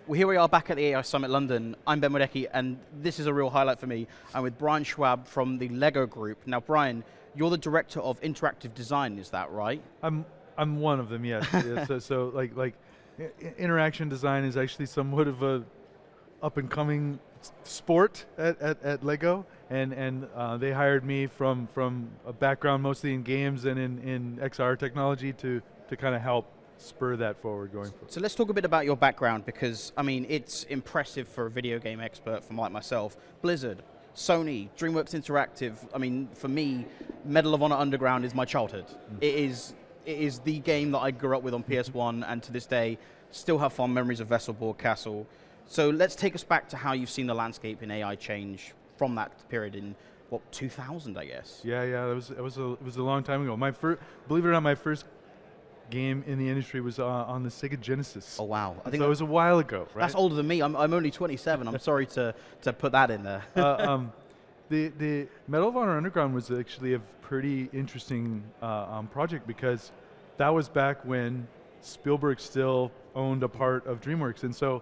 Well, here we are back at the AI Summit London. I'm Ben Wadecki, and this is a real highlight for me. I'm with Brian Schwab from the Lego Group. Now, Brian, you're the director of interactive design, is that right? I'm one of them, yes. Yeah, interaction design is actually somewhat of a up and coming sport at Lego, and they hired me from a background mostly in games and in XR technology to kind of help spur that forward going forward. So let's talk a bit about your background, because I mean it's impressive for a video game expert from like myself. Blizzard, Sony, DreamWorks Interactive. I mean, for me, Medal of Honor Underground is my childhood. It is the game that I grew up with on PS1, and to this day still have fond memories of Vesselborg Castle. So let's take us back to how you've seen the landscape in AI change from that period in what, 2000, I guess. Yeah, it was a long time ago. Believe it or not, my first game in the industry was on the Sega Genesis. Oh wow! I think so. It was a while ago, right? That's older than me. I'm only 27. I'm sorry to put that in there. The Medal of Honor Underground was actually a pretty interesting project, because that was back when Spielberg still owned a part of DreamWorks, and so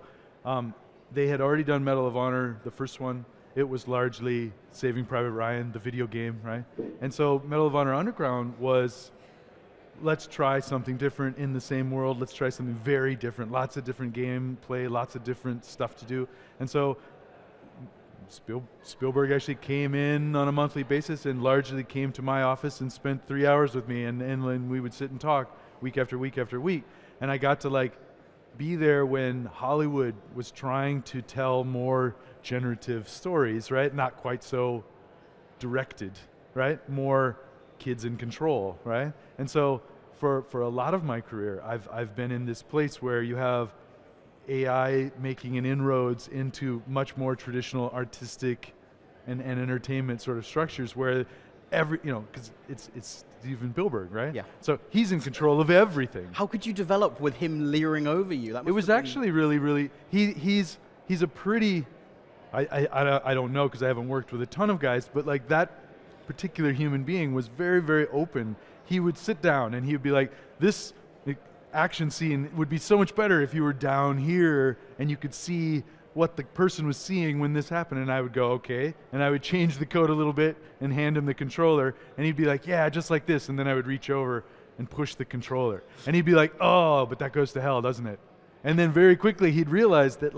they had already done Medal of Honor, the first one. It was largely Saving Private Ryan, the video game, right? And so Medal of Honor Underground was, let's try something different in the same world. Let's try something very different. Lots of different gameplay, lots of different stuff to do. And so Spielberg actually came in on a monthly basis and largely came to my office and spent 3 hours with me, and we would sit and talk week after week after week. And I got to be there when Hollywood was trying to tell more generative stories, right? Not quite so directed, right? More kids in control, right? And so for a lot of my career, I've been in this place where you have AI making an inroads into much more traditional artistic and entertainment sort of structures, where because it's Steven Spielberg, right? Yeah. So he's in control of everything. How could you develop with him leering over you? It was actually really, he's a pretty, I don't know, because I haven't worked with a ton of guys, but that particular human being was very, very open. He would sit down and he would be like, this action scene would be so much better if you were down here and you could see what the person was seeing when this happened. And I would go, okay. And I would change the code a little bit and hand him the controller, and he'd be like, yeah, just like this. And then I would reach over and push the controller. And he'd be like, oh, but that goes to hell, doesn't it? And then very quickly he'd realize that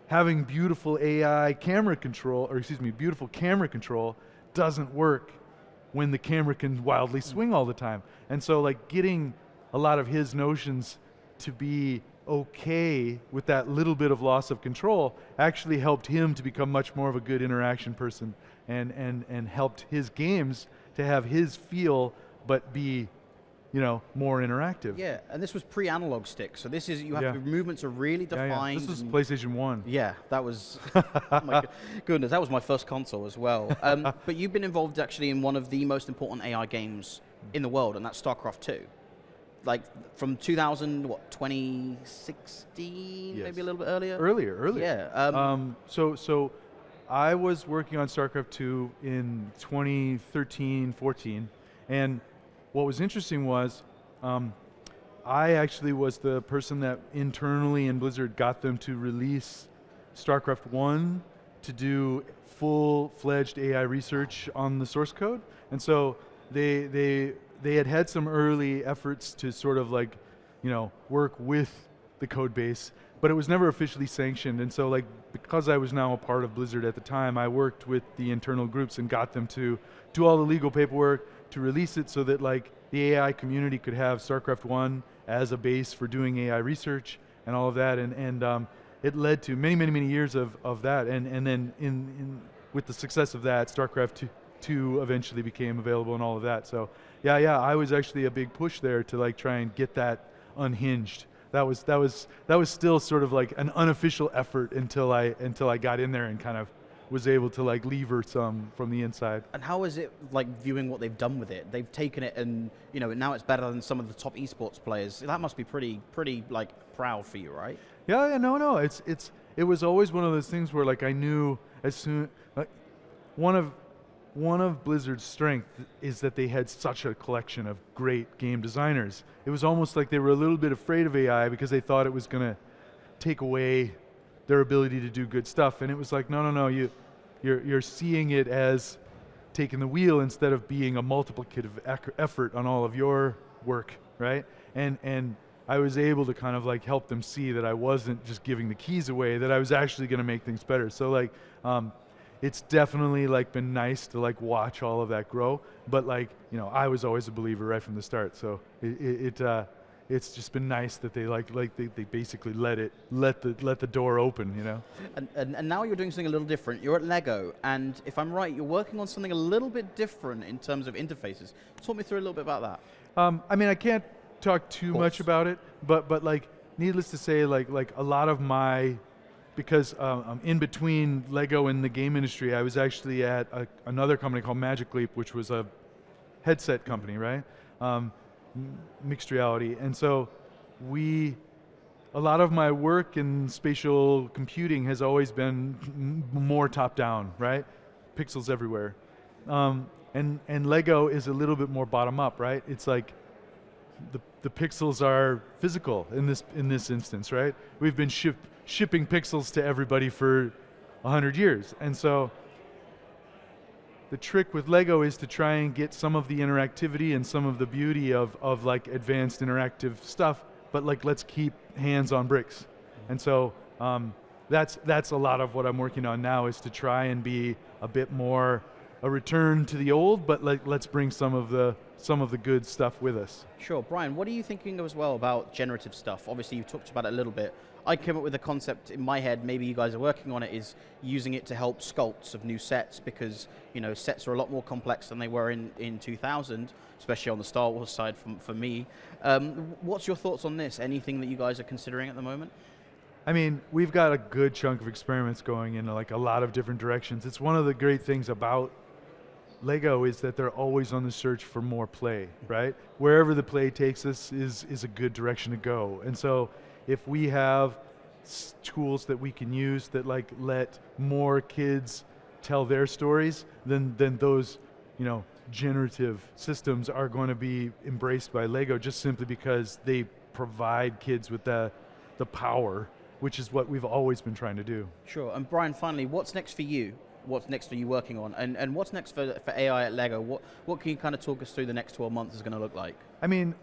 having beautiful beautiful camera control doesn't work when the camera can wildly swing all the time. And so getting a lot of his notions to be okay with that little bit of loss of control actually helped him to become much more of a good interaction person, and helped his games to have his feel but be more interactive. Yeah, and this was pre-analog stick, so this is, movements are really Yeah. defined. This was PlayStation 1. Yeah, that was, oh my goodness, that was my first console as well. But you've been involved actually in one of the most important AI games in the world, and that's StarCraft 2. From 2016, Yes. maybe a little bit earlier? Earlier. Yeah. So I was working on StarCraft 2 in 2013, 14, and what was interesting was I actually was the person that internally in Blizzard got them to release StarCraft 1 to do full-fledged AI research on the source code. And so they had some early efforts to sort of work with the code base, but it was never officially sanctioned. And so because I was now a part of Blizzard at the time, I worked with the internal groups and got them to do all the legal paperwork to release it, so that the AI community could have StarCraft 1 as a base for doing AI research and all of that. And it led to many years of that. And then with the success of that, StarCraft 2 eventually became available and all of that. So yeah, I was actually a big push there to try and get that unhinged. That was still sort of an unofficial effort until I got in there and kind of was able to lever some from the inside. And how is it viewing what they've done with it? They've taken it and now it's better than some of the top esports players. That must be pretty proud for you, right? Yeah, no. It was always one of those things where I knew as soon one of Blizzard's strength is that they had such a collection of great game designers. It was almost like they were a little bit afraid of AI because they thought it was going to take away their ability to do good stuff. And it was like, no, no, no, you're seeing it as taking the wheel instead of being a multiplicative effort on all of your work, right? And I was able to kind of like help them see that I wasn't just giving the keys away, that I was actually going to make things better. So like, it's definitely like been nice to like watch all of that grow. But like, you know, I was always a believer right from the start. So it's just been nice that they they basically let the door open, you know. And now you're doing something a little different. You're at Lego, and if I'm right, you're working on something a little bit different in terms of interfaces. Talk me through a little bit about that. I mean, I can't talk too much about it, but like, needless to say, like a lot of my, because I'm in between Lego and the game industry, I was actually at another company called Magic Leap, which was a headset company, right? Mixed reality. And so a lot of my work in spatial computing has always been more top down, right? Pixels everywhere. And Lego is a little bit more bottom up, right? It's like the pixels are physical in this instance, right? We've been shipping pixels to everybody for 100 years. And so the trick with Lego is to try and get some of the interactivity and some of the beauty of like advanced interactive stuff, but like let's keep hands on bricks. And so that's a lot of what I'm working on now, is to try and be a bit more a return to the old, but like let's bring some of the good stuff with us. Sure. Brian, what are you thinking as well about generative stuff? Obviously you talked about it a little bit. I came up with a concept in my head, maybe you guys are working on it, is using it to help sculpts of new sets, because you know sets are a lot more complex than they were in 2000, especially on the Star Wars side for me. What's your thoughts on this? Anything that you guys are considering at the moment? I mean, we've got a good chunk of experiments going in like a lot of different directions. It's one of the great things about Lego is that they're always on the search for more play, right? Wherever the play takes us is a good direction to go. And so if we have tools that we can use that like let more kids tell their stories, then those, you know, generative systems are going to be embraced by Lego, just simply because they provide kids with the power, which is what we've always been trying to do. Sure. And Brian, finally, what's next for you? What's next are you working on? And what's next for AI at Lego? What can you kind of talk us through the next 12 months is going to look like? I mean,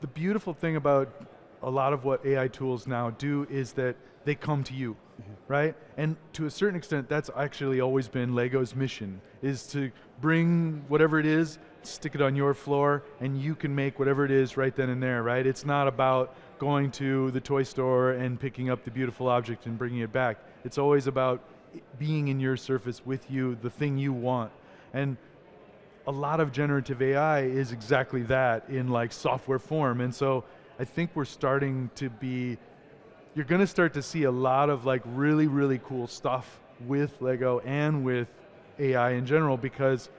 the beautiful thing about a lot of what AI tools now do is that they come to you, right? And to a certain extent, that's actually always been Lego's mission, is to bring whatever it is, stick it on your floor, and you can make whatever it is right then and there, right? It's not about going to the toy store and picking up the beautiful object and bringing it back. It's always about being in your surface with you, the thing you want. And a lot of generative AI is exactly that in like software form. And so I think we're starting to be, you're going to start to see a lot of like really, really cool stuff with Lego and with AI in general, because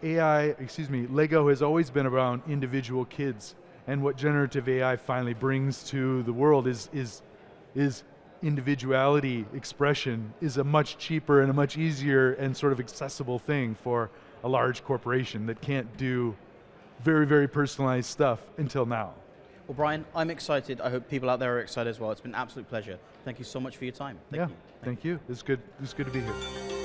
Lego has always been around individual kids. And what generative AI finally brings to the world is individuality expression is a much cheaper and a much easier and sort of accessible thing for a large corporation that can't do very, very personalized stuff until now. Well, Brian, I'm excited. I hope people out there are excited as well. It's been an absolute pleasure. Thank you so much for your time. Thank you. Thank you. It's good to be here.